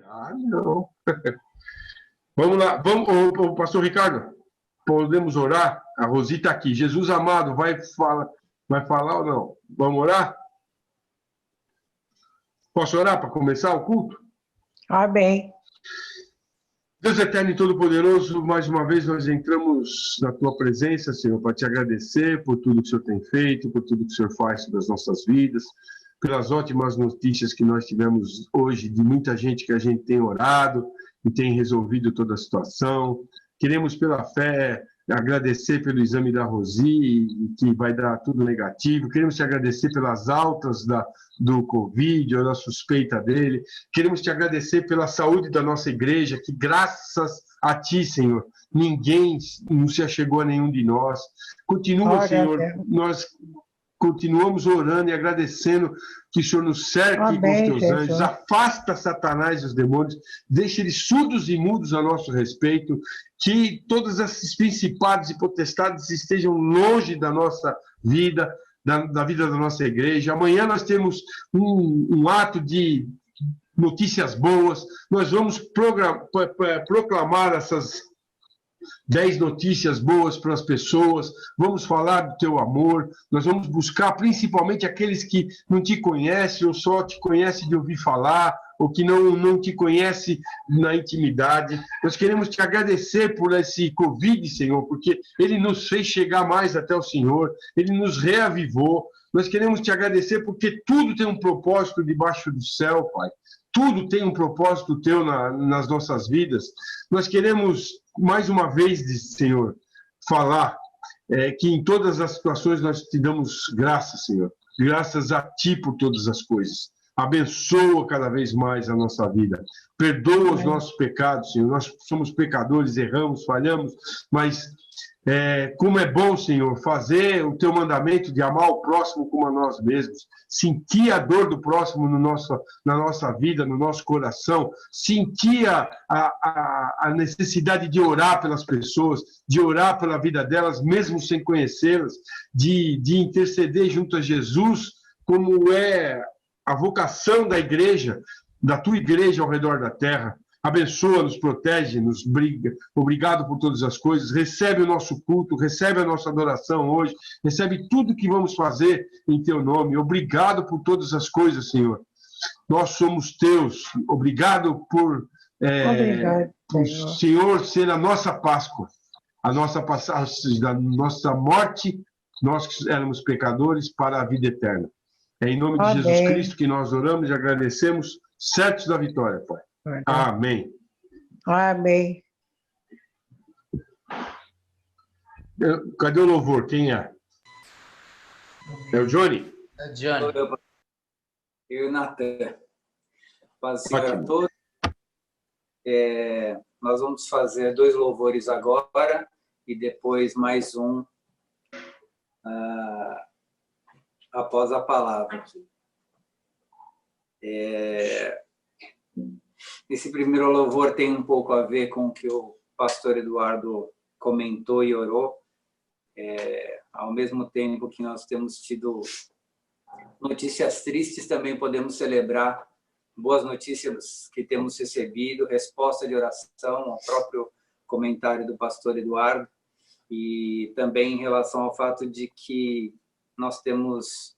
Ah, não. Vamos lá, vamos, ô, pastor Ricardo, podemos orar? A Rosi está aqui. Jesus amado, vai falar ou não? Vamos orar? Posso orar para começar o culto? Amém. Deus eterno e todo-poderoso, mais uma vez nós entramos na tua presença, Senhor, para te agradecer por tudo que o Senhor tem feito, por tudo que o Senhor faz nas nossas vidas, pelas ótimas notícias que nós tivemos hoje, de muita gente que a gente tem orado e tem resolvido toda a situação. Queremos, pela fé, agradecer pelo exame da Rosi, que vai dar tudo negativo. Queremos te agradecer pelas altas do Covid, ou da suspeita dele. Queremos te agradecer pela saúde da nossa igreja, que graças a ti, Senhor, ninguém não se achegou a nenhum de nós. Continua, Senhor, nós continuamos orando e agradecendo que o Senhor nos cerque com os teus anjos, afasta Satanás e os demônios, deixe eles surdos e mudos a nosso respeito, que todos esses principados e potestades estejam longe da nossa vida, da vida da nossa igreja. Amanhã nós temos um ato de notícias boas, nós vamos proclamar essas 10 notícias boas para as pessoas, vamos falar do teu amor, nós vamos buscar principalmente aqueles que não te conhecem ou só te conhecem de ouvir falar, ou que não te conhecem na intimidade. Nós queremos te agradecer por esse Covid, Senhor, porque ele nos fez chegar mais até o Senhor, ele nos reavivou. Nós queremos te agradecer porque tudo tem um propósito debaixo do céu, Pai. Tudo tem um propósito teu nas nossas vidas. Nós queremos, mais uma vez, Senhor, falar que em todas as situações nós te damos graças, Senhor. Graças a ti por todas as coisas. Abençoa cada vez mais a nossa vida. Perdoa os nossos pecados, Senhor. Nós somos pecadores, erramos, falhamos, mas como é bom, Senhor, fazer o teu mandamento de amar o próximo como a nós mesmos, sentir a dor do próximo na nossa vida, no nosso coração, sentir a necessidade de orar pelas pessoas, de orar pela vida delas, mesmo sem conhecê-las, de interceder junto a Jesus, como é a vocação da igreja, da tua igreja ao redor da terra. Abençoa-nos, protege-nos, obrigado por todas as coisas, recebe o nosso culto, recebe a nossa adoração hoje, recebe tudo que vamos fazer em teu nome. Obrigado por todas as coisas, Senhor. Nós somos teus. Obrigado por o Senhor ser a nossa Páscoa, a nossa passagem da nossa morte, nós que éramos pecadores, para a vida eterna. É em nome de Jesus Cristo que nós oramos e agradecemos, certos da vitória, Pai. Amém. Amém. Cadê o louvor? Quem é? É o Johnny? É o Johnny. Eu e o Natan. Paz do Senhor a todos. Nós vamos fazer 2 louvores agora e depois mais um após a palavra. Esse primeiro louvor tem um pouco a ver com o que o pastor Eduardo comentou e orou. Ao mesmo tempo que nós temos tido notícias tristes, também podemos celebrar boas notícias que temos recebido, resposta de oração ao próprio comentário do pastor Eduardo, e também em relação ao fato de que nós temos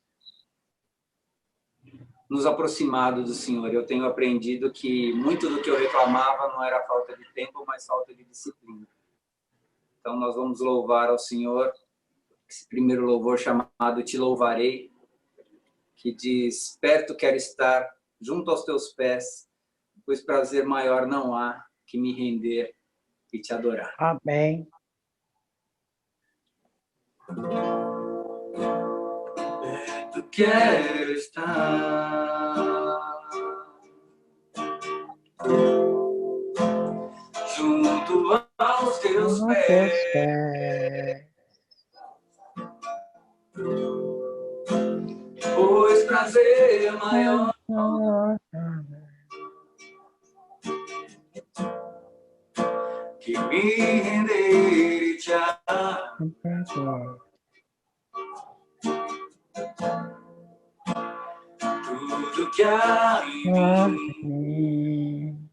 nos aproximado do Senhor. Eu tenho aprendido que muito do que eu reclamava não era falta de tempo, mas falta de disciplina. Então, nós vamos louvar ao Senhor, esse primeiro louvor chamado Te Louvarei, que diz: perto quero estar, junto aos teus pés, pois prazer maior não há que me render e te adorar. Amém. Perto quero estar, junto aos teus pés, pois prazer maior que me render e te adorar. Tudo que há em mim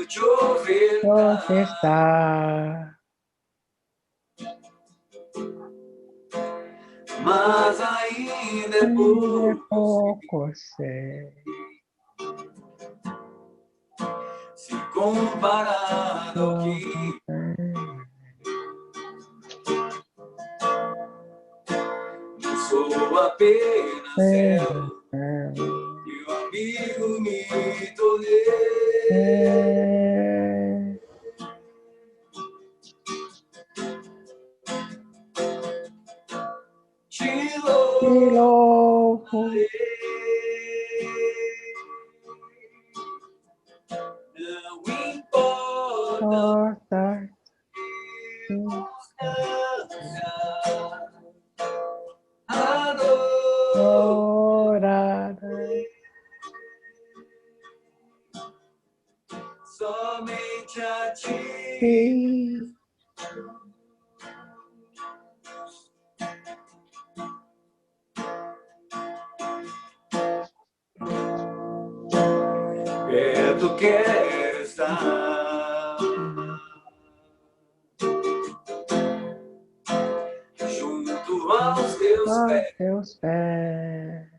te ofertar. ofertar. Mas ainda é Pouco sei. se comparado ao que não sou apenas céu e o amigo me tornei. Te louvo, não importa a dor, adorarei. somente a ti. Perto quero estar, junto aos teus pés, Teus pés.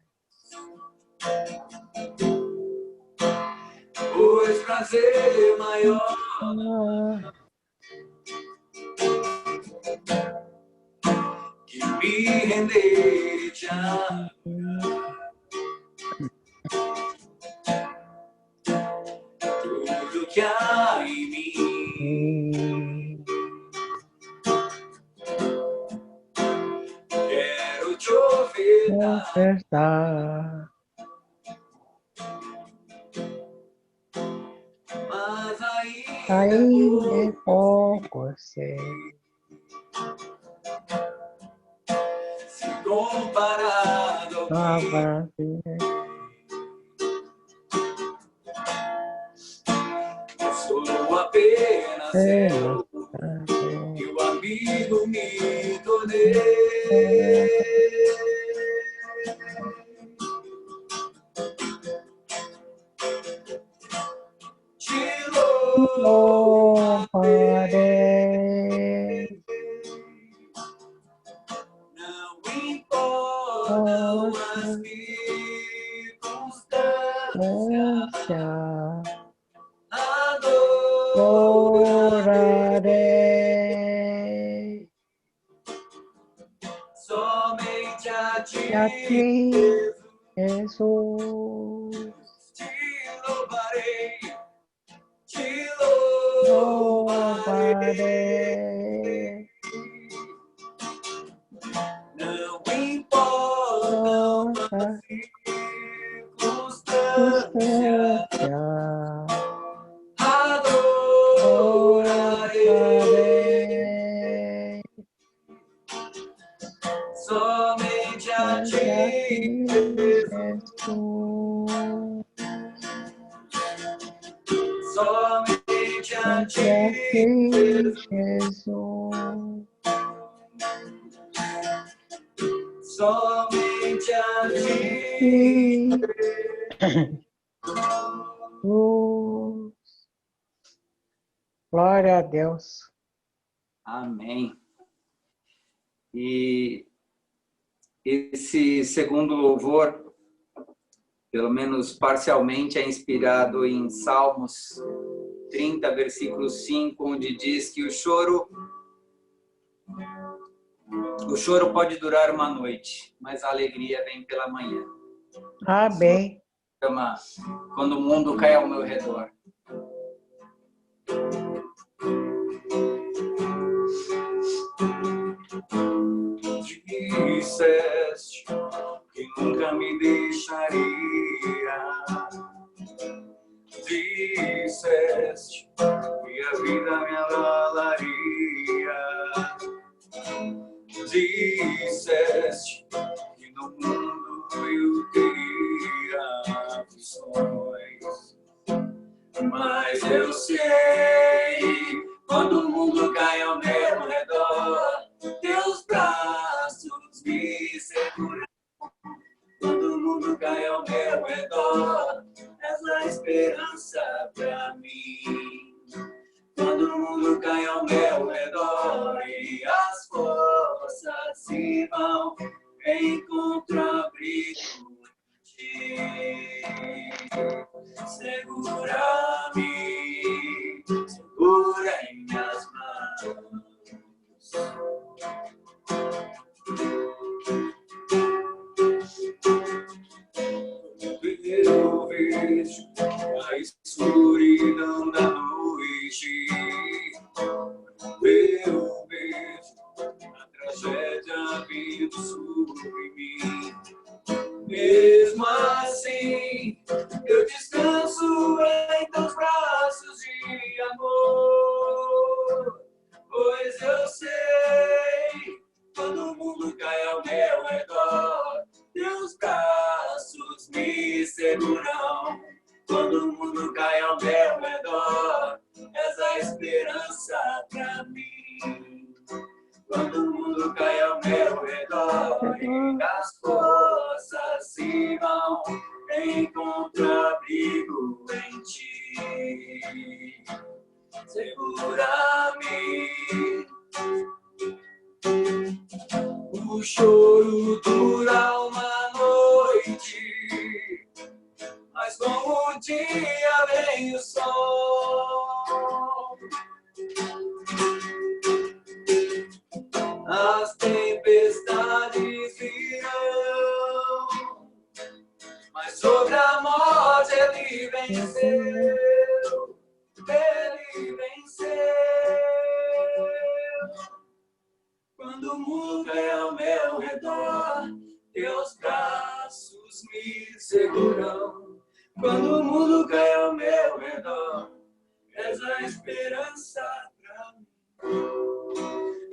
pois prazer maior que me render e te amar. Tudo que há em mim, quero te ofertar. Ofertar. Mas Ainda é pouco sei. se comparado ao que eu sou apenas céu e o amigo me tornei. Te louvarei, não importam as circunstâncias, Adorarei somente a ti, a ti, Jesus. te louvarei, não importam as circunstâncias, adorarei somente a ti, Jesus. somente a ti, Jesus. somente a ti. Glória a Deus. Amém. E esse segundo louvor, pelo menos parcialmente, é inspirado em Salmos 30, versículo 5, onde diz que o choro pode durar uma noite, mas a alegria vem pela manhã. Amém. Chama Quando o Mundo Cai ao Meu Redor. Disseste que nunca me deixaria. Disseste que a vida me abalaria. Disseste que no mundo eu teria aflições. Mas eu sei, quando o mundo cai ao meu redor, teus braços me seguram. Quando o mundo cai ao meu redor, és a esperança pra mim. quando o mundo cai ao meu redor e as forças se vão, encontro abrigo em ti. Segura-me, segura em minhas mãos. Eu vejo a escuridão da noite. Eu vejo a tragédia vindo sobre mim. Mesmo assim, eu descanso em teus braços de amor. Pois eu sei, quando o mundo cai ao meu redor, teus braços me seguram. Quando o mundo cai ao meu redor, és a esperança pra mim. Quando o mundo cai ao meu redor e as forças se vão, encontro abrigo em ti. Segura-me. O choro dura uma noite, mas com o dia vem o sol. As tempestades virão, mas sobre a morte ele venceu. Ele venceu. Quando o mundo é ao meu redor, teus braços me seguram. Quando o mundo cai ao meu redor, és a esperança pra mim.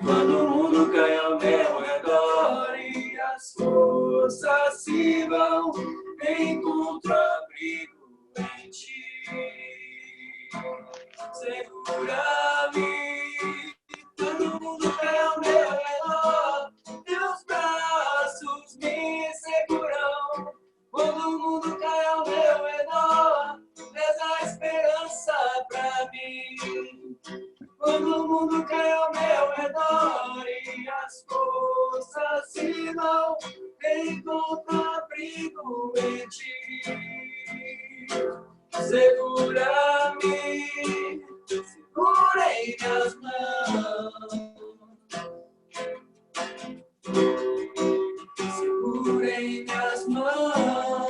Quando o mundo cai ao meu redor e as forças se vão, encontro abrigo em ti. Segura-me. Quando o mundo cai ao meu redor, teus braços me seguram. Quando o mundo cai ao meu redor, és a esperança pra mim. Quando o mundo cai ao meu redor e as forças se vão, encontro abrigo em ti. Segura-me, segura em minhas mãos. Segura em minhas mãos.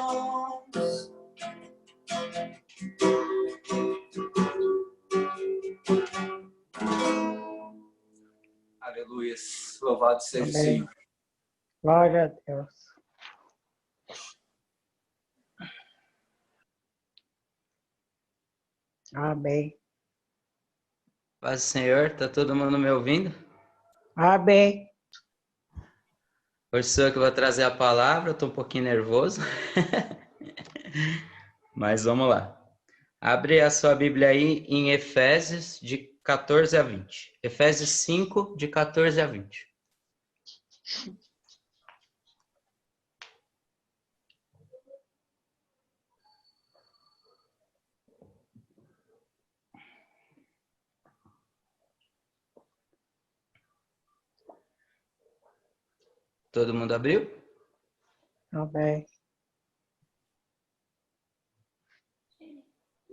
Aleluia. Louvado seja o Senhor. Glória a Deus. Amém. Paz do Senhor, tá todo mundo me ouvindo? Amém. Hoje sou eu que vou trazer a palavra, eu tô um pouquinho nervoso. Mas vamos lá. Abre a sua Bíblia aí em Efésios, de 14 a 20. Efésios 5, de 14 a 20. Todo mundo abriu? Amém.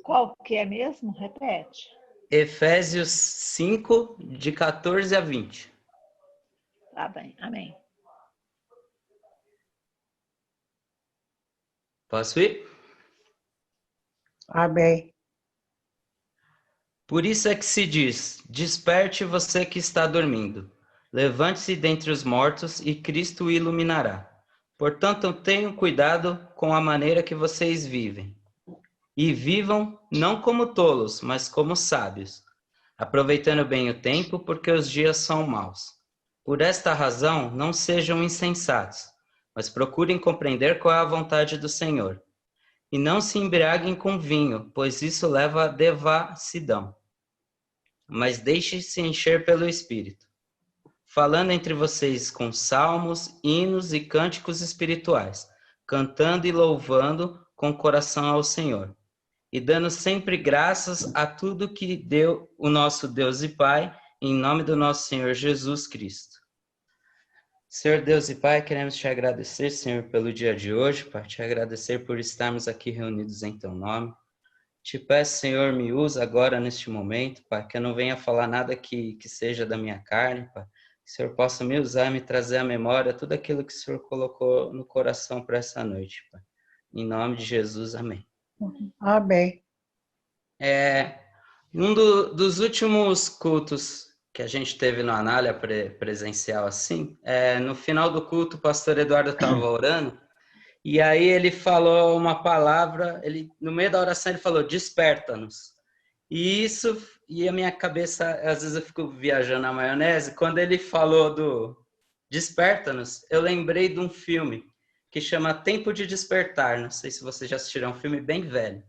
Qual que é mesmo? Repete. Efésios 5, de 14 a 20. Tá bem, amém. Posso ir? Amém. Por isso é que se diz, desperte você que está dormindo. Levante-se dentre os mortos e Cristo o iluminará. Portanto, tenham cuidado com a maneira que vocês vivem. E vivam não como tolos, mas como sábios, aproveitando bem o tempo, porque os dias são maus. Por esta razão, não sejam insensatos, mas procurem compreender qual é a vontade do Senhor. E não se embriaguem com vinho, pois isso leva à devassidão. Mas deixe-se encher pelo Espírito, falando entre vocês com salmos, hinos e cânticos espirituais, cantando e louvando com o coração ao Senhor. e dando sempre graças a tudo que deu o nosso Deus e Pai, em nome do nosso Senhor Jesus Cristo. Senhor Deus e Pai, queremos te agradecer, Senhor, pelo dia de hoje, Pai, te agradecer por estarmos aqui reunidos em teu nome. Te peço, Senhor, me usa agora neste momento, Pai, que eu não venha falar nada que seja da minha carne, Pai. Que o Senhor possa me usar, me trazer à memória tudo aquilo que o Senhor colocou no coração para essa noite, Pai. Em nome de Jesus, amém. Amém. Dos últimos cultos que a gente teve no Anália presencial assim, no final do culto o pastor Eduardo estava orando, e aí ele falou uma palavra, no meio da oração ele falou, desperta-nos. E a minha cabeça, às vezes eu fico viajando na maionese, quando ele falou do desperta-nos, eu lembrei de um filme que chama Tempo de Despertar, não sei se vocês já assistiram, é um filme bem velho.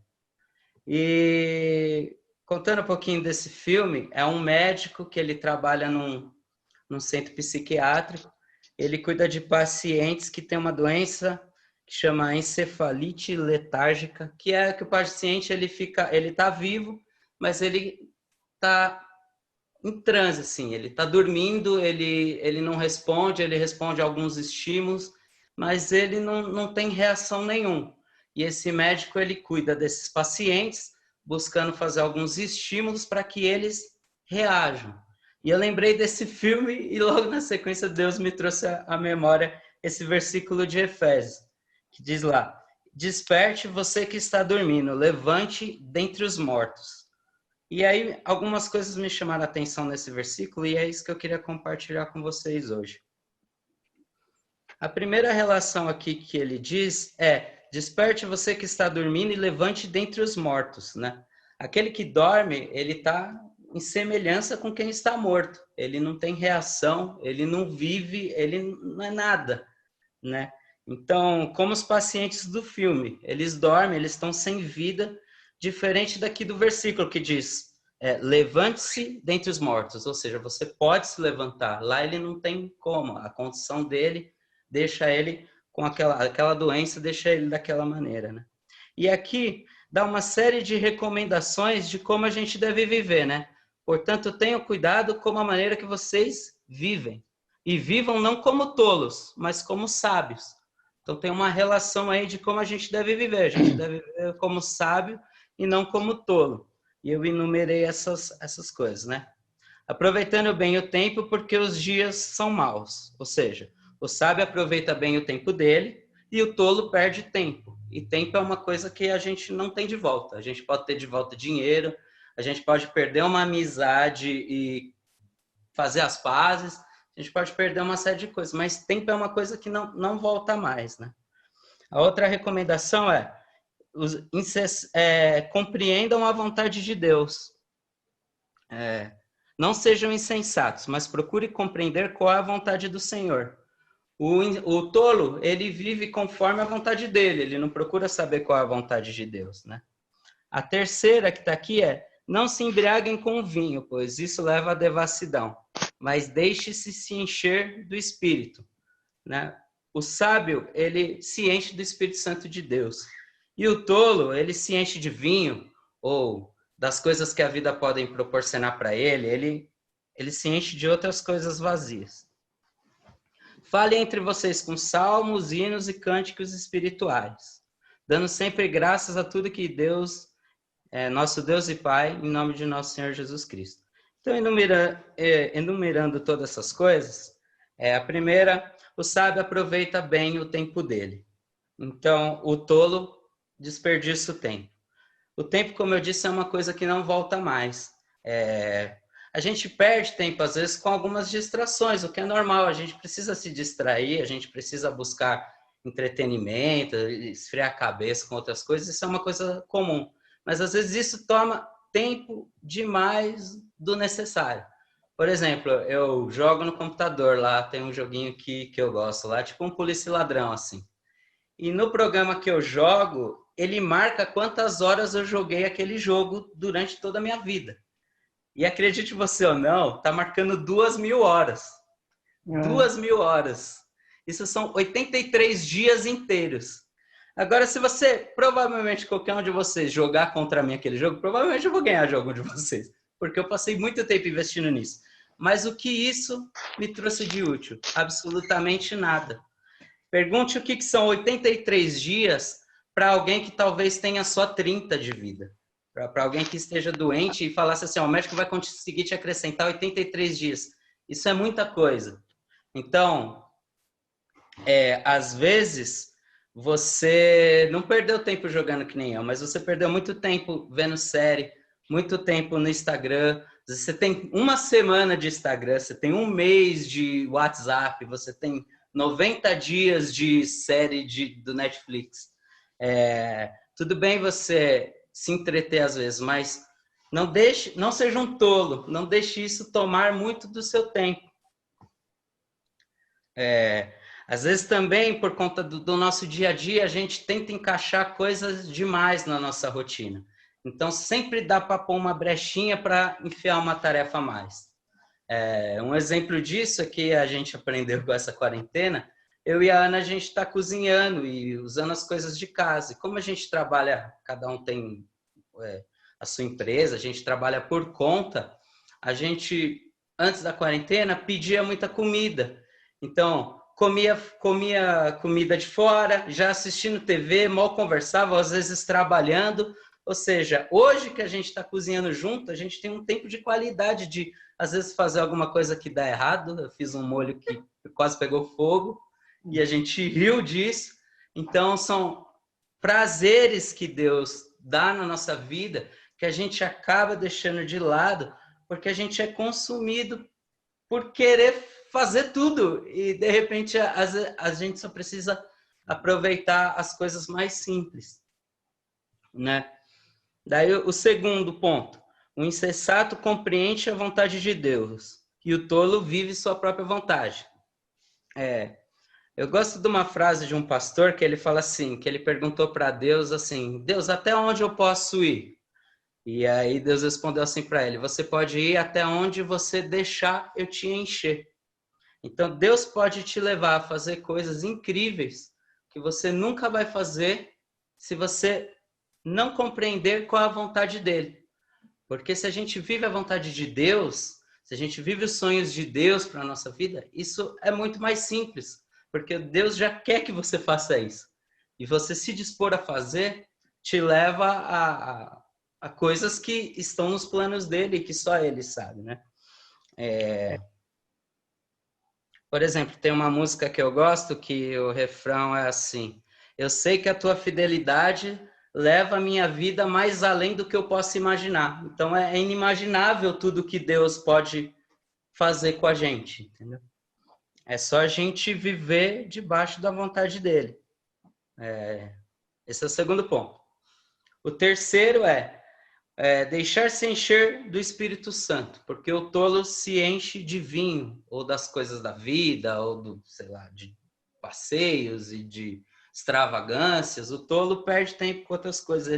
E contando um pouquinho desse filme, é um médico que ele trabalha num centro psiquiátrico, ele cuida de pacientes que têm uma doença que chama encefalite letárgica, que é que o paciente ele tá vivo, mas ele tá em transe, assim, ele tá dormindo, ele não responde, ele responde a alguns estímulos, mas ele não tem reação nenhuma. E esse médico, ele cuida desses pacientes, buscando fazer alguns estímulos para que eles reajam. E eu lembrei desse filme e logo na sequência Deus me trouxe à memória esse versículo de Efésios, que diz lá, desperte você que está dormindo, levante dentre os mortos. E aí algumas coisas me chamaram a atenção nesse versículo e é isso que eu queria compartilhar com vocês hoje. A primeira relação aqui que ele diz é, desperte você que está dormindo e levante dentre os mortos, né? Aquele que dorme, ele está em semelhança com quem está morto. Ele não tem reação, ele não vive, ele não é nada, né? Então, como os pacientes do filme, eles dormem, eles estão sem vida, diferente daqui do versículo que diz, levante-se dentre os mortos, ou seja, você pode se levantar. Lá ele não tem como, a condição dele deixa ele com aquela doença, deixa ele daquela maneira, né? E aqui dá uma série de recomendações de como a gente deve viver, né? Portanto, tenham cuidado com a maneira que vocês vivem. E vivam não como tolos, mas como sábios. Então tem uma relação aí de como a gente deve viver. A gente deve viver como sábio e não como tolo. E eu enumerei essas coisas, né? Aproveitando bem o tempo, porque os dias são maus. Ou seja, o sábio aproveita bem o tempo dele e o tolo perde tempo. E tempo é uma coisa que a gente não tem de volta. A gente pode ter de volta dinheiro, a gente pode perder uma amizade e fazer as pazes, a gente pode perder uma série de coisas, mas tempo é uma coisa que não volta mais, né? A outra recomendação compreendam a vontade de Deus. Não sejam insensatos, mas procure compreender qual é a vontade do Senhor. O tolo, ele vive conforme a vontade dele, ele não procura saber qual é a vontade de Deus, né? A terceira que está aqui não se embriaguem com o vinho, pois isso leva à devassidão, mas deixe-se se encher do Espírito, né? O sábio, ele se enche do Espírito Santo de Deus. E o tolo, ele se enche de vinho, ou das coisas que a vida pode proporcionar para ele se enche de outras coisas vazias. Fale entre vocês com salmos, hinos e cânticos espirituais, dando sempre graças a tudo que Deus, nosso Deus e Pai, em nome de nosso Senhor Jesus Cristo. Então, enumerando todas essas coisas, a primeira, o sábio aproveita bem o tempo dele. Então, o tolo desperdiça o tempo. O tempo, como eu disse, é uma coisa que não volta mais. A gente perde tempo, às vezes, com algumas distrações, o que é normal. A gente precisa se distrair, a gente precisa buscar entretenimento, esfriar a cabeça com outras coisas, isso é uma coisa comum. Mas, às vezes, isso toma tempo demais do necessário. Por exemplo, eu jogo no computador lá, tem um joguinho que eu gosto lá, tipo um polícia e ladrão, assim. E no programa que eu jogo, ele marca quantas horas eu joguei aquele jogo durante toda a minha vida. E acredite você ou não, tá marcando 2.000 horas. 2.000 horas. Isso são 83 dias inteiros. Agora, se você, provavelmente, qualquer um de vocês jogar contra mim aquele jogo, provavelmente eu vou ganhar de algum de vocês. Porque eu passei muito tempo investindo nisso. Mas o que isso me trouxe de útil? Absolutamente nada. Pergunte o que são 83 dias para alguém que talvez tenha só 30 de vida. Para alguém que esteja doente e falasse assim, o médico vai conseguir te acrescentar 83 dias. Isso é muita coisa. Então, às vezes, você não perdeu tempo jogando que nem eu, mas você perdeu muito tempo vendo série, muito tempo no Instagram. Você tem uma semana de Instagram, você tem um mês de WhatsApp, você tem 90 dias de série do Netflix. Tudo bem você se entreter às vezes, mas não seja um tolo, não deixe isso tomar muito do seu tempo. Às vezes também, por conta do nosso dia a dia, a gente tenta encaixar coisas demais na nossa rotina. Então, sempre dá para pôr uma brechinha para enfiar uma tarefa a mais. Um exemplo disso é que a gente aprendeu com essa quarentena. Eu e a Ana, a gente está cozinhando e usando as coisas de casa. E como a gente trabalha, cada um tem a sua empresa, a gente trabalha por conta, a gente, antes da quarentena, pedia muita comida. Então, comia comida de fora, já assistindo TV, mal conversava, às vezes trabalhando. Ou seja, hoje que a gente está cozinhando junto, a gente tem um tempo de qualidade de, às vezes, fazer alguma coisa que dá errado. Eu fiz um molho que quase pegou fogo e a gente riu disso. Então, são prazeres que Deus dá na nossa vida que a gente acaba deixando de lado porque a gente é consumido por querer fazer tudo e, de repente, a gente só precisa aproveitar as coisas mais simples, né? Daí o segundo ponto, o insensato compreende a vontade de Deus e o tolo vive sua própria vontade. Eu gosto de uma frase de um pastor que ele fala assim, que ele perguntou para Deus assim, Deus, até onde eu posso ir? E aí Deus respondeu assim para ele, você pode ir até onde você deixar eu te encher. Então Deus pode te levar a fazer coisas incríveis que você nunca vai fazer se você não compreender qual é a vontade dele. Porque se a gente vive a vontade de Deus, se a gente vive os sonhos de Deus para a nossa vida, isso é muito mais simples. Porque Deus já quer que você faça isso. E você se dispor a fazer te leva a coisas que estão nos planos dele e que só ele sabe, né? Por exemplo, tem uma música que eu gosto que o refrão é assim, eu sei que a tua fidelidade leva a minha vida mais além do que eu posso imaginar. Então, é inimaginável tudo que Deus pode fazer com a gente, entendeu? É só a gente viver debaixo da vontade dele. Esse é o segundo ponto. O terceiro é deixar-se encher do Espírito Santo, porque o tolo se enche de vinho, ou das coisas da vida, ou de passeios e de extravagâncias. O tolo perde tempo com outras coisas,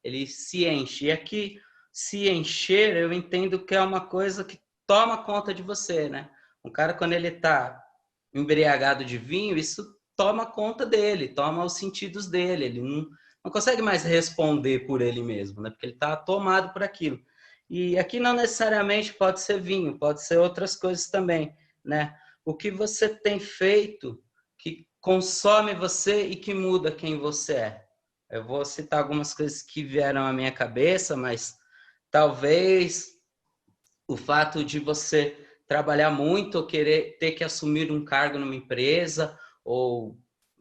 ele se enche. E aqui, se encher, eu entendo que é uma coisa que toma conta de você, né? Um cara, quando ele está embriagado de vinho, isso toma conta dele, toma os sentidos dele, ele não consegue mais responder por ele mesmo, né? Porque ele está tomado por aquilo. E aqui não necessariamente pode ser vinho, pode ser outras coisas também, né? O que você tem feito que consome você e que muda quem você é. Eu vou citar algumas coisas que vieram à minha cabeça, mas talvez o fato de você trabalhar muito ou querer ter que assumir um cargo numa empresa ou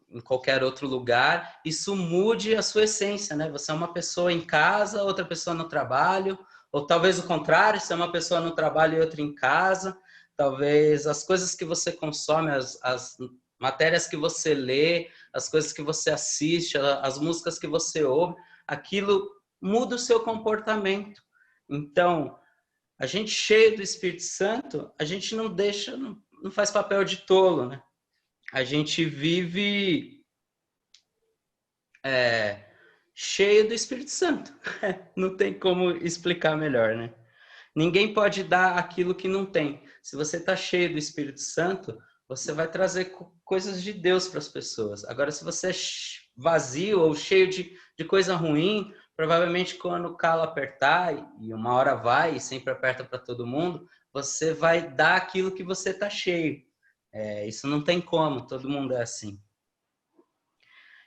em qualquer outro lugar, isso mude a sua essência, né? Você é uma pessoa em casa, outra pessoa no trabalho, ou talvez o contrário, você é uma pessoa no trabalho e outra em casa. Talvez as coisas que você consome, as matérias que você lê, as coisas que você assiste, as músicas que você ouve, aquilo muda o seu comportamento. Então, a gente cheio do Espírito Santo, a gente não faz papel de tolo, né? A gente vive cheio do Espírito Santo. Não tem como explicar melhor, né? Ninguém pode dar aquilo que não tem. Se você está cheio do Espírito Santo, você vai trazer coisas de Deus para as pessoas. Agora, se você vazio ou cheio de coisa ruim, provavelmente quando o calo apertar, e uma hora vai, e sempre aperta para todo mundo, você vai dar aquilo que você está cheio. Isso não tem como, todo mundo é assim.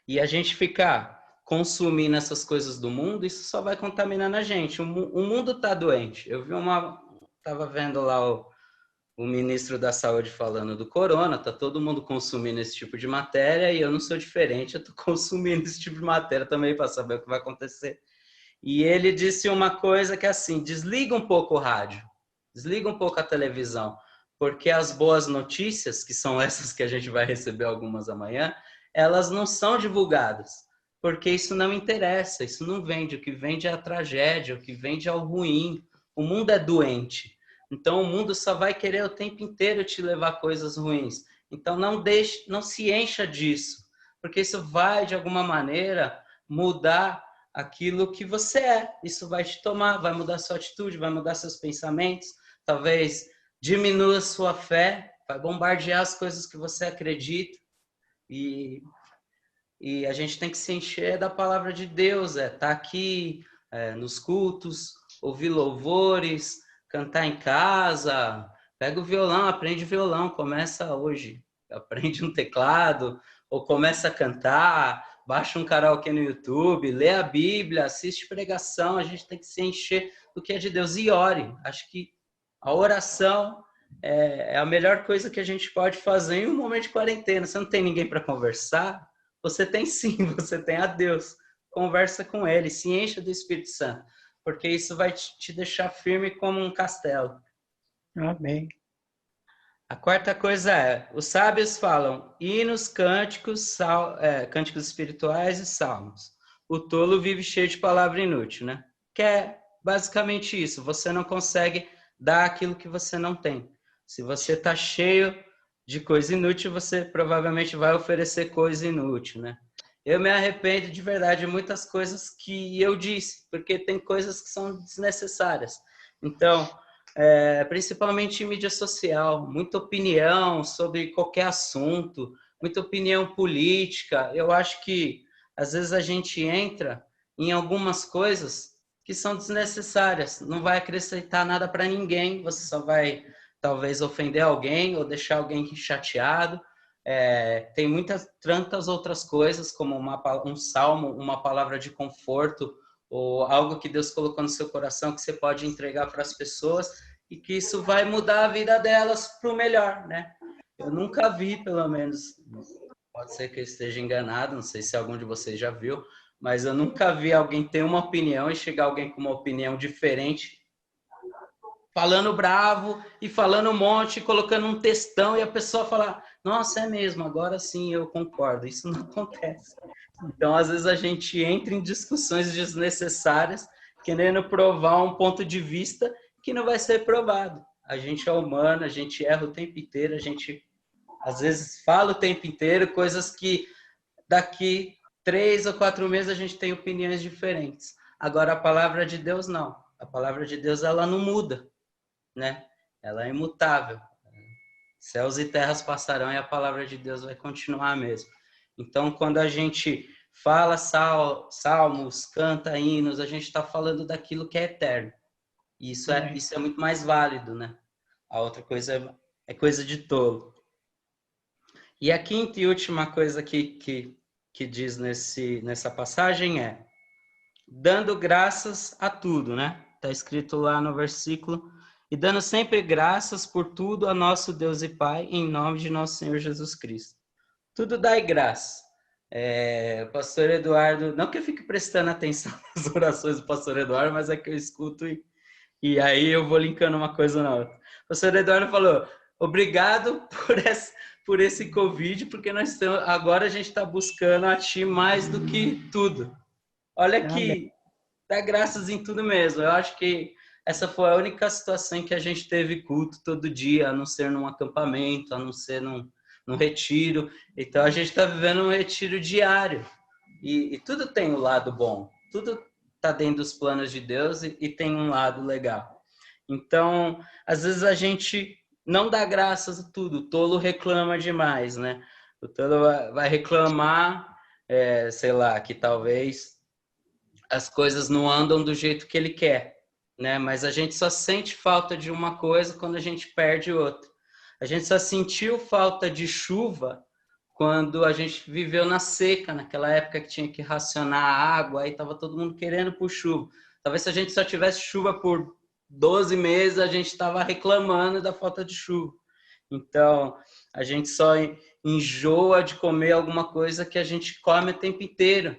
E a gente ficar consumindo essas coisas do mundo, isso só vai contaminando a gente. O mundo está doente. Eu estava vendo lá o ministro da Saúde falando do corona, tá todo mundo consumindo esse tipo de matéria e eu não sou diferente, eu estou consumindo esse tipo de matéria também para saber o que vai acontecer. E ele disse uma coisa que é assim, desliga um pouco o rádio, desliga um pouco a televisão, porque as boas notícias, que são essas que a gente vai receber algumas amanhã, elas não são divulgadas, porque isso não interessa, isso não vende, o que vende é a tragédia, o que vende é o ruim, o mundo é doente. Então o mundo só vai querer o tempo inteiro te levar coisas ruins. Então não se encha disso, porque isso vai de alguma maneira mudar aquilo que você é. Isso vai te tomar, vai mudar sua atitude, vai mudar seus pensamentos, talvez diminua sua fé, vai bombardear as coisas que você acredita. E a gente tem que se encher da palavra de Deus, tá aqui nos cultos, ouvir louvores, cantar em casa, pega o violão, aprende violão, começa hoje, aprende um teclado, ou começa a cantar, baixa um karaokê no YouTube, lê a Bíblia, assiste pregação, a gente tem que se encher do que é de Deus e ore. Acho que a oração é a melhor coisa que a gente pode fazer em um momento de quarentena. Você não tem ninguém para conversar? Você tem sim, você tem a Deus. Conversa com Ele, se encha do Espírito Santo, porque isso vai te deixar firme como um castelo. Amém. A quarta coisa os sábios falam hinos, cânticos, cânticos espirituais e salmos. O tolo vive cheio de palavra inútil, né? Que é basicamente isso, você não consegue dar aquilo que você não tem. Se você está cheio de coisa inútil, você provavelmente vai oferecer coisa inútil, né? Eu me arrependo de verdade de muitas coisas que eu disse, porque tem coisas que são desnecessárias. Então, principalmente em mídia social, muita opinião sobre qualquer assunto, muita opinião política. Eu acho que, às vezes, a gente entra em algumas coisas que são desnecessárias, não vai acrescentar nada para ninguém, você só vai, talvez, ofender alguém ou deixar alguém chateado. Tem tantas outras coisas, como um salmo, uma palavra de conforto, ou algo que Deus colocou no seu coração que você pode entregar para as pessoas e que isso vai mudar a vida delas para o melhor, né? Eu nunca vi, pelo menos, pode ser que eu esteja enganado, não sei se algum de vocês já viu, mas eu nunca vi alguém ter uma opinião e chegar alguém com uma opinião diferente, falando bravo e falando um monte, colocando um textão e a pessoa falar, nossa, é mesmo, agora sim eu concordo. Isso não acontece. Então, às vezes a gente entra em discussões desnecessárias, querendo provar um ponto de vista que não vai ser provado. A gente é humano, a gente erra o tempo inteiro, a gente às vezes fala o tempo inteiro coisas que daqui 3 ou 4 meses a gente tem opiniões diferentes. Agora, a palavra de Deus não. A palavra de Deus, ela não muda, né? Ela é imutável. Céus e terras passarão e a palavra de Deus vai continuar mesmo. Então, quando a gente fala salmos, canta hinos, a gente está falando daquilo que é eterno. E isso é muito mais válido, né? A outra coisa é coisa de tolo. E a quinta e última coisa que diz nessa passagem é dando graças a tudo, né? Está escrito lá no versículo, e dando sempre graças por tudo a nosso Deus e Pai, em nome de nosso Senhor Jesus Cristo. Tudo dai graça. O pastor Eduardo, não que eu fique prestando atenção nas orações do pastor Eduardo, mas é que eu escuto e aí eu vou linkando uma coisa na outra. O pastor Eduardo falou, obrigado por esse Covid, porque agora a gente está buscando a Ti mais do que tudo. Olha aqui, dá graças em tudo mesmo. Eu acho que essa foi a única situação em que a gente teve culto todo dia, a não ser num acampamento, a não ser num retiro. Então, a gente está vivendo um retiro diário. E tudo tem um lado bom. Tudo está dentro dos planos de Deus e tem um lado legal. Então, às vezes a gente não dá graças a tudo. O tolo reclama demais, né? O tolo vai reclamar sei lá, que talvez as coisas não andam do jeito que ele quer, né? Mas a gente só sente falta de uma coisa quando a gente perde outra. A gente só sentiu falta de chuva quando a gente viveu na seca, naquela época que tinha que racionar a água, aí estava todo mundo querendo por chuva. Talvez se a gente só tivesse chuva por 12 meses, a gente estava reclamando da falta de chuva. Então, a gente só enjoa de comer alguma coisa que a gente come o tempo inteiro.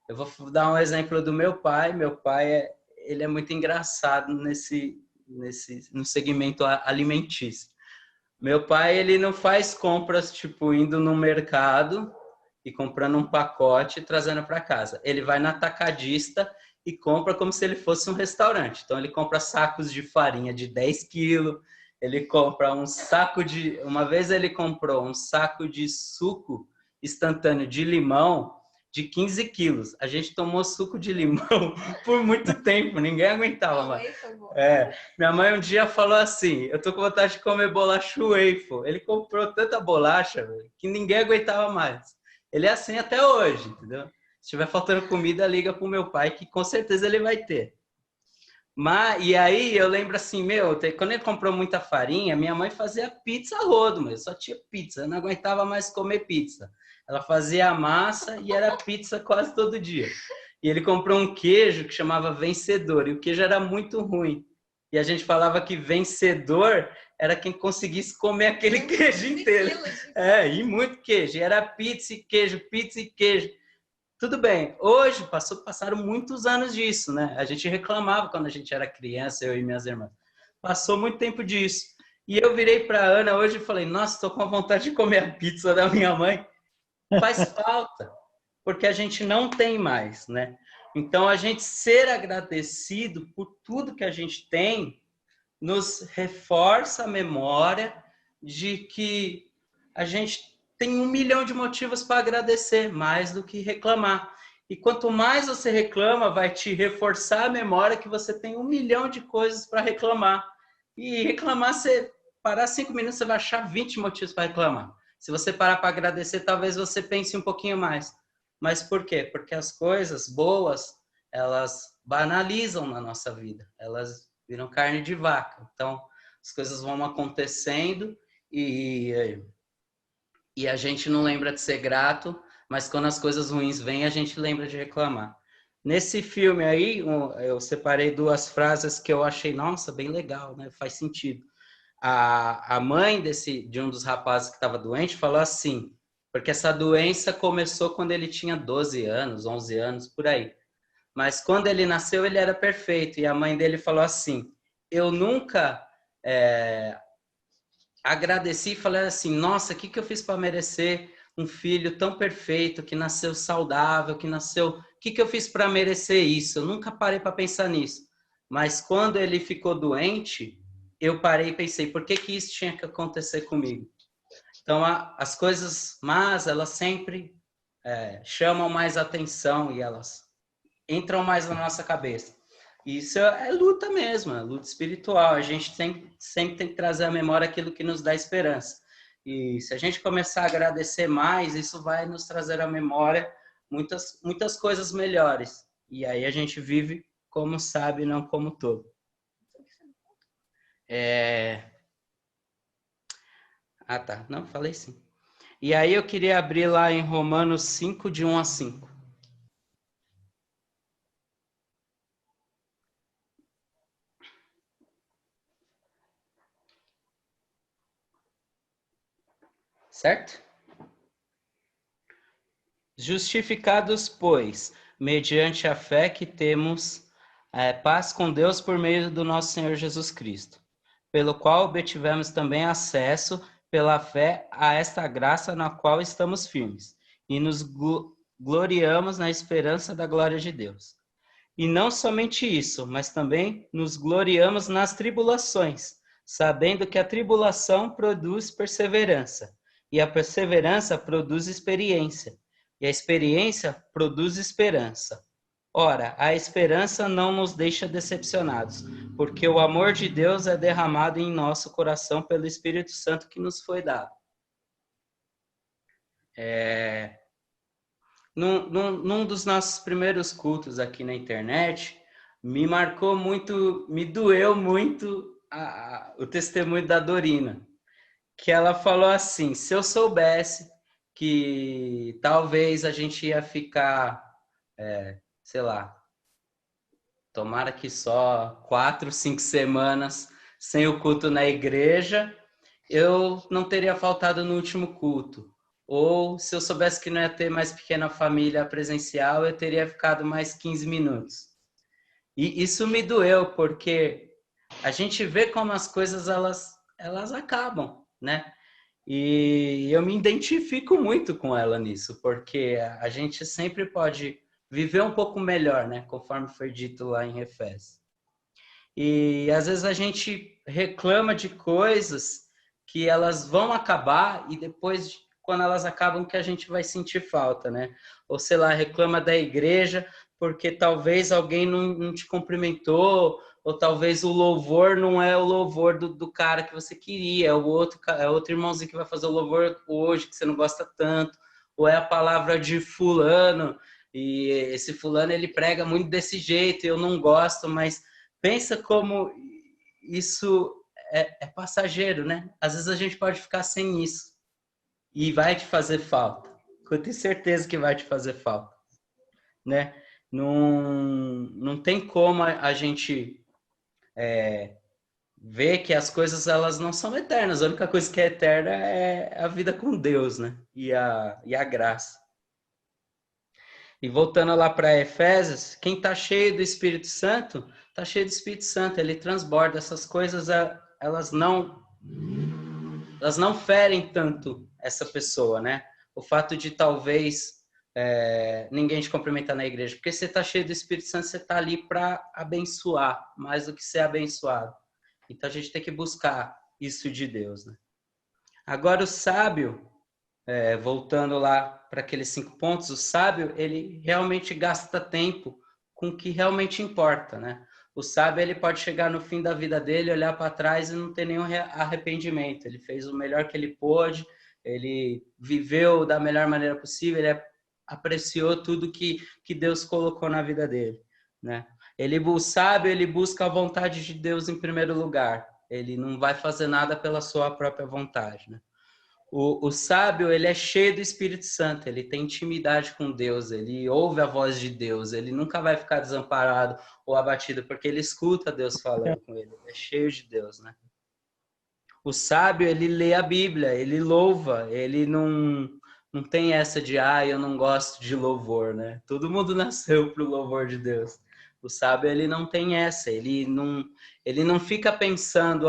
Eu vou dar um exemplo do meu pai. Meu pai, ele é muito engraçado no segmento alimentício. Meu pai, ele não faz compras, tipo, indo no mercado e comprando um pacote e trazendo para casa. Ele vai na atacadista e compra como se ele fosse um restaurante. Então, ele compra sacos de farinha de 10 quilos, ele compra um saco de... Uma vez ele comprou um saco de suco instantâneo de limão de 15 quilos. A gente tomou suco de limão por muito tempo, ninguém aguentava mais. Minha mãe um dia falou assim, eu tô com vontade de comer bolacha waffle. Ele comprou tanta bolacha, velho, que ninguém aguentava mais. Ele é assim até hoje, entendeu? Se tiver faltando comida, liga pro meu pai, que com certeza ele vai ter. E aí eu lembro assim, quando ele comprou muita farinha, minha mãe fazia pizza a rodo, mas só tinha pizza, eu não aguentava mais comer pizza. Ela fazia a massa e era pizza quase todo dia. E ele comprou um queijo que chamava Vencedor, e o queijo era muito ruim. E a gente falava que vencedor era quem conseguisse comer aquele queijo inteiro. E muito queijo. E era pizza e queijo, pizza e queijo. Tudo bem, hoje passaram muitos anos disso, né? A gente reclamava quando a gente era criança, eu e minhas irmãs. Passou muito tempo disso. E eu virei para a Ana hoje e falei, nossa, estou com vontade de comer a pizza da minha mãe. Faz falta, porque a gente não tem mais, né? Então, a gente ser agradecido por tudo que a gente tem nos reforça a memória de que a gente tem 1 milhão de motivos para agradecer, mais do que reclamar. E quanto mais você reclama, vai te reforçar a memória que você tem 1 milhão de coisas para reclamar. E reclamar, você parar 5 minutos, você vai achar 20 motivos para reclamar. Se você parar para agradecer, talvez você pense um pouquinho mais. Mas por quê? Porque as coisas boas, elas banalizam na nossa vida. Elas viram carne de vaca. Então, as coisas vão acontecendo e a gente não lembra de ser grato, mas quando as coisas ruins vêm, a gente lembra de reclamar. Nesse filme aí, eu separei 2 frases que eu achei, nossa, bem legal, né? Faz sentido. A mãe de um dos rapazes que estava doente falou assim, porque essa doença começou quando ele tinha 12 anos, 11 anos, por aí. Mas quando ele nasceu, ele era perfeito. E a mãe dele falou assim, eu nunca agradeci e falei assim, nossa, o que eu fiz para merecer um filho tão perfeito, que nasceu saudável, que nasceu... O que eu fiz para merecer isso? Eu nunca parei para pensar nisso. Mas quando ele ficou doente... eu parei e pensei, por que isso tinha que acontecer comigo? Então, as coisas más, elas sempre chamam mais atenção e elas entram mais na nossa cabeça. Isso é luta mesmo, é luta espiritual. A gente sempre tem que trazer à memória aquilo que nos dá esperança. E se a gente começar a agradecer mais, isso vai nos trazer à memória muitas coisas melhores. E aí a gente vive como sabe, não como todo. Tá. Não, falei sim. E aí eu queria abrir lá em Romanos 5, de 1 a 5. Certo? Justificados, pois, mediante a fé que temos paz com Deus por meio do nosso Senhor Jesus Cristo, pelo qual obtivemos também acesso pela fé a esta graça na qual estamos firmes, e nos gloriamos na esperança da glória de Deus. E não somente isso, mas também nos gloriamos nas tribulações, sabendo que a tribulação produz perseverança, e a perseverança produz experiência, e a experiência produz esperança. Ora, a esperança não nos deixa decepcionados, porque o amor de Deus é derramado em nosso coração pelo Espírito Santo que nos foi dado. num dos nossos primeiros cultos aqui na internet, me marcou muito, me doeu muito o testemunho da Dorina, que ela falou assim: se eu soubesse que talvez a gente ia ficar, sei lá, tomara que só 4, 5 semanas sem o culto na igreja, eu não teria faltado no último culto. Ou se eu soubesse que não ia ter mais pequena família presencial, eu teria ficado mais 15 minutos. E isso me doeu, porque a gente vê como as coisas elas acabam, né? E eu me identifico muito com ela nisso, porque a gente sempre pode viver um pouco melhor, né? Conforme foi dito lá em Efésios. E às vezes a gente reclama de coisas que elas vão acabar e depois, quando elas acabam, que a gente vai sentir falta, né? Ou sei lá, reclama da igreja porque talvez alguém não te cumprimentou, ou talvez o louvor não é o louvor do cara que você queria, é outro irmãozinho que vai fazer o louvor hoje, que você não gosta tanto, ou é a palavra de fulano, e esse fulano ele prega muito desse jeito, eu não gosto, mas pensa como isso é passageiro, né? Às vezes a gente pode ficar sem isso, e vai te fazer falta, eu tenho certeza que vai te fazer falta, né? Não tem como a gente ver que as coisas elas não são eternas. A única coisa que é eterna é a vida com Deus, né? E a graça. E voltando lá para Efésios, quem está cheio do Espírito Santo, está cheio do Espírito Santo. Ele transborda. Essas coisas, elas não ferem tanto essa pessoa, né? O fato de talvez ninguém te cumprimentar na igreja, porque você está cheio do Espírito Santo, você está ali para abençoar, mais do que ser abençoado. Então a gente tem que buscar isso de Deus, né? Agora o sábio, voltando lá para aqueles 5 pontos, o sábio, ele realmente gasta tempo com o que realmente importa, né? O sábio, ele pode chegar no fim da vida dele, olhar para trás e não ter nenhum arrependimento. Ele fez o melhor que ele pôde, ele viveu da melhor maneira possível, ele apreciou tudo que Deus colocou na vida dele, né? O sábio, ele busca a vontade de Deus em primeiro lugar. Ele não vai fazer nada pela sua própria vontade, né? O sábio, ele é cheio do Espírito Santo, ele tem intimidade com Deus, ele ouve a voz de Deus, ele nunca vai ficar desamparado ou abatido, porque ele escuta Deus falando com ele, é cheio de Deus, né? O sábio, ele lê a Bíblia, ele louva, ele não tem essa de, eu não gosto de louvor, né? Todo mundo nasceu pro louvor de Deus. O sábio, ele não tem essa, ele não fica pensando,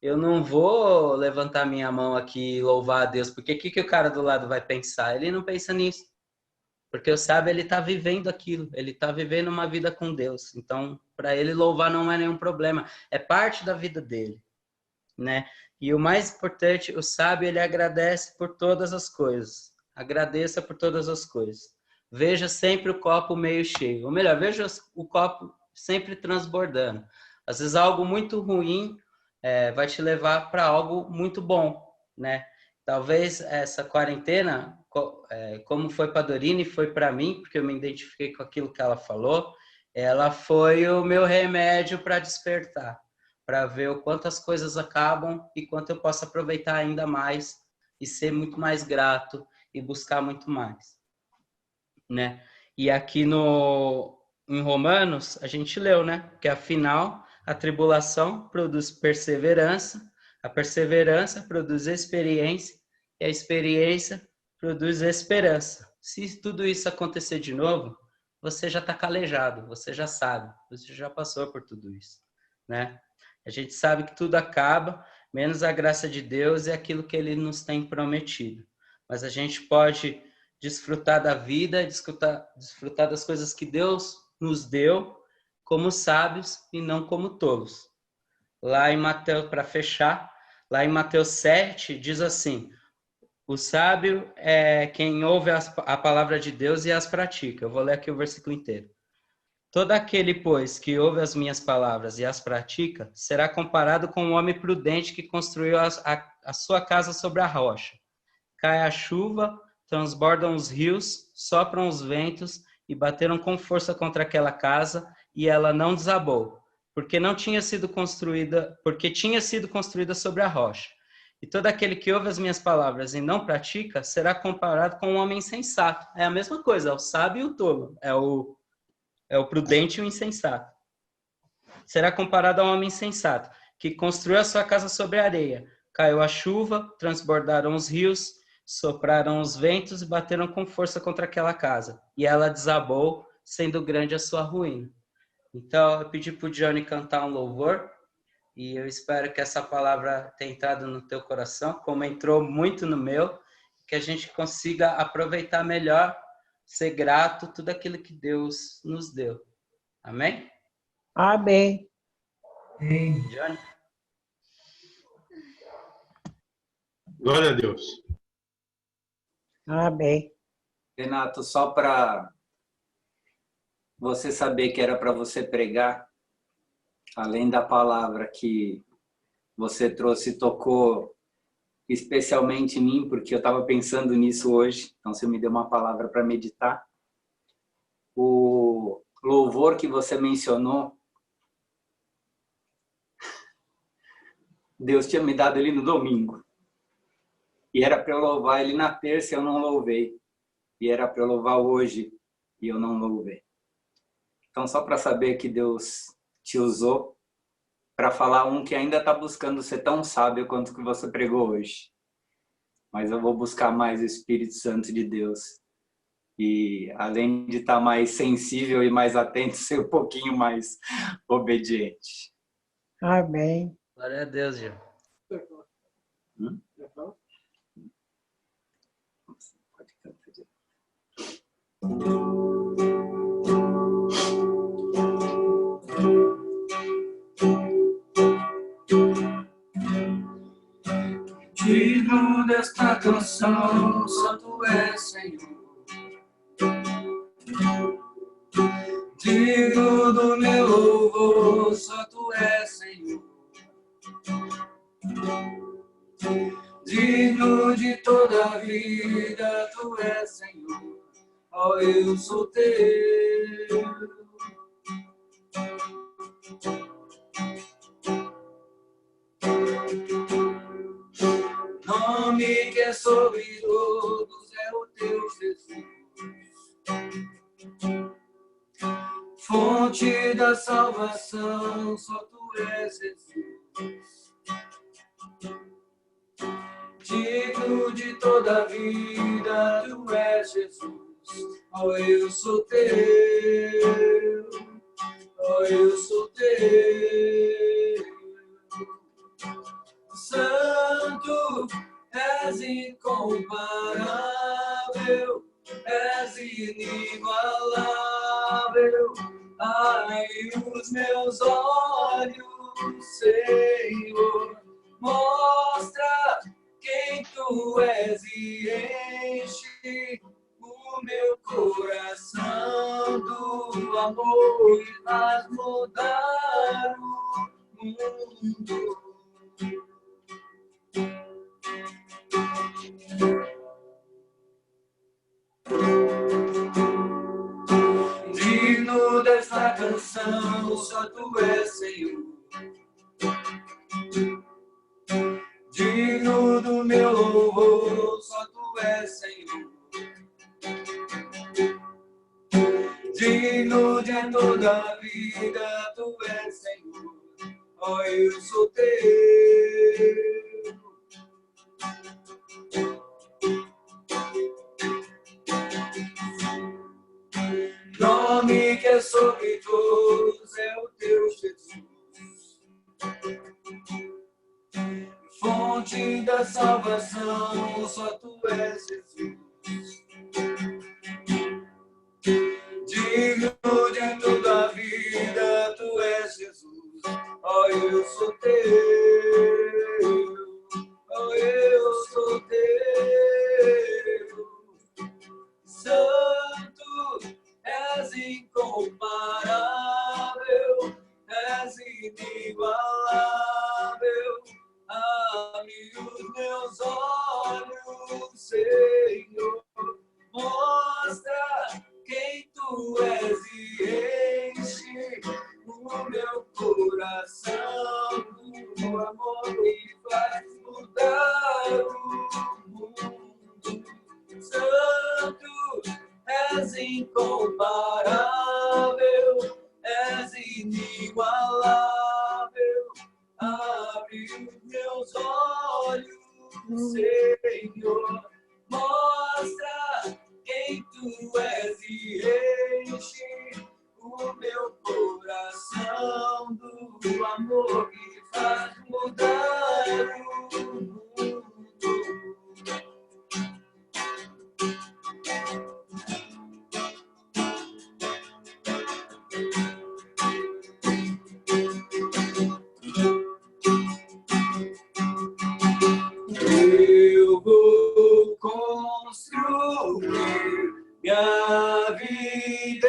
eu não vou levantar minha mão aqui e louvar a Deus, porque o que o cara do lado vai pensar? Ele não pensa nisso, porque o sábio, ele está vivendo aquilo, ele está vivendo uma vida com Deus, então, para ele louvar não é nenhum problema, é parte da vida dele, né? E o mais importante, o sábio, ele agradece por todas as coisas, agradeça por todas as coisas, veja sempre o copo meio cheio, ou melhor, veja o copo sempre transbordando. Às vezes algo muito ruim vai te levar para algo muito bom, né? Talvez essa quarentena, como foi para a Dorina e foi para mim, porque eu me identifiquei com aquilo que ela falou, ela foi o meu remédio para despertar, para ver o quanto as coisas acabam e quanto eu posso aproveitar ainda mais e ser muito mais grato e buscar muito mais, né? E aqui em Romanos, a gente leu, né? Que afinal, a tribulação produz perseverança, a perseverança produz experiência, e a experiência produz esperança. Se tudo isso acontecer de novo, você já está calejado, você já sabe, você já passou por tudo isso, né? A gente sabe que tudo acaba, menos a graça de Deus e aquilo que Ele nos tem prometido. Mas a gente pode desfrutar da vida, desfrutar das coisas que Deus nos deu, como sábios e não como tolos. Lá em Mateus, para fechar, lá em Mateus 7, diz assim: o sábio é quem ouve a palavra de Deus e as pratica. Eu vou ler aqui o versículo inteiro. Todo aquele, pois, que ouve as minhas palavras e as pratica, será comparado com um homem prudente que construiu a sua casa sobre a rocha. Cai a chuva, transbordam os rios, sopram os ventos e bateram com força contra aquela casa, e ela não desabou, porque tinha sido construída sobre a rocha. E todo aquele que ouve as minhas palavras e não pratica, será comparado com um homem insensato. É a mesma coisa, é o sábio e o tolo, é o prudente e o insensato. Será comparado a um homem insensato, que construiu a sua casa sobre a areia. Caiu a chuva, transbordaram os rios, sopraram os ventos e bateram com força contra aquela casa. E ela desabou, sendo grande a sua ruína. Então, eu pedi para o Johnny cantar um louvor, e eu espero que essa palavra tenha entrado no teu coração, como entrou muito no meu, que a gente consiga aproveitar melhor, ser grato, tudo aquilo que Deus nos deu. Amém? Amém. Johnny? Glória a Deus. Amém. Renato, só para você saber que era para você pregar, além da palavra que você trouxe, tocou especialmente em mim, porque eu estava pensando nisso hoje, então você me deu uma palavra para meditar. O louvor que você mencionou, Deus tinha me dado ele no domingo. E era para eu louvar ele na terça e eu não louvei. E era para eu louvar hoje e eu não louvei. Então, só para saber que Deus te usou para falar um que ainda está buscando ser tão sábio quanto que você pregou hoje. Mas eu vou buscar mais o Espírito Santo de Deus. E além de estar mais sensível e mais atento, ser um pouquinho mais obediente. Amém. Glória a Deus, Gil. Pode cantar. Digno desta canção, só tu és, Senhor. Digno do meu louvor, só tu és, Senhor. Digno de toda a vida, tu és, Senhor. Ó, eu sou teu. Nome que é sobre todos é o teu Jesus. Fonte da salvação, só tu és, Jesus. Digno de toda a vida, tu és, Jesus. Ó, eu sou teu. Ó, eu sou teu. Santo, és incomparável, és inigualável. Ai, os meus olhos, Senhor, mostra quem tu és e enche o meu coração do amor e faz mudar o mundo. Digno desta canção, só tu és, Senhor. Digno do meu louvor, só tu és, Senhor. Digno de toda a vida, tu és, Senhor. Ó, eu sou teu. Nome que é sobre todos é o teu Jesus. Fonte da salvação, só tu és, Jesus. Digno de toda a vida, tu és, Jesus. Ó, eu sou teu. Ó, eu sou teu. Santo, és incomparável, és inigualável. Abre os meus olhos, Senhor, coração, do amor que faz mudar o mundo. Santo, és incomparável, és inigualável. Abre os meus olhos, Senhor, mostra quem tu és e enche o meu coração do amor que faz mudar o mundo. Eu vou construir minha vida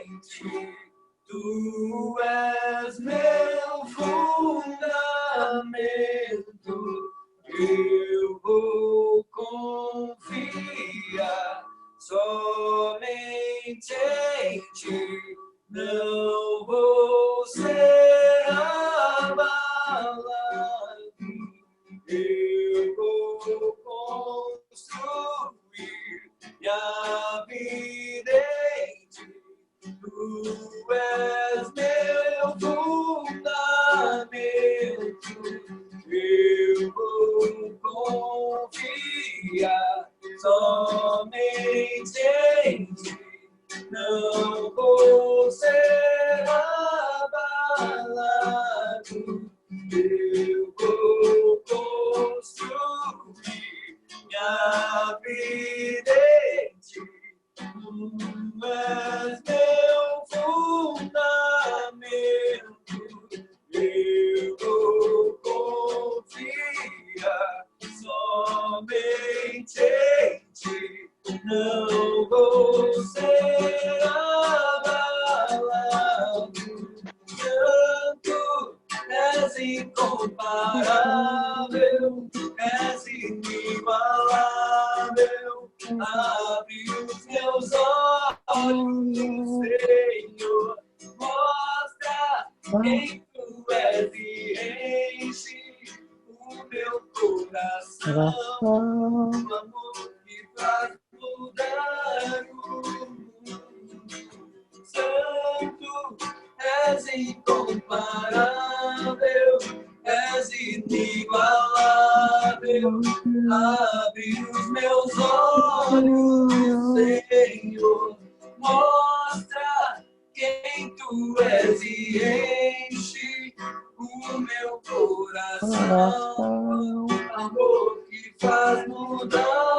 em ti. Tu és meu fundamento. Eu vou confiar somente em ti. Não vou ser abalado. Eu vou construir minha vida em ti. Tu és meu fundamento. Eu vou confiar somente em ti. Não vou ser abalado. Eu vou construir minha vida em ti. Tu és meu fundamento. Eu vou confiar somente em ti. Não vou ser abalado. Santo, és incomparável, és inigualável. Abre os meus olhos, Senhor, mostra quem tu és e enche o meu coração. O amor que faz mudar o mundo. Santo, és incomparável, és inigualável. Abre os meus olhos, Senhor, mostra quem tu és e enche o meu coração. Amor que faz mudar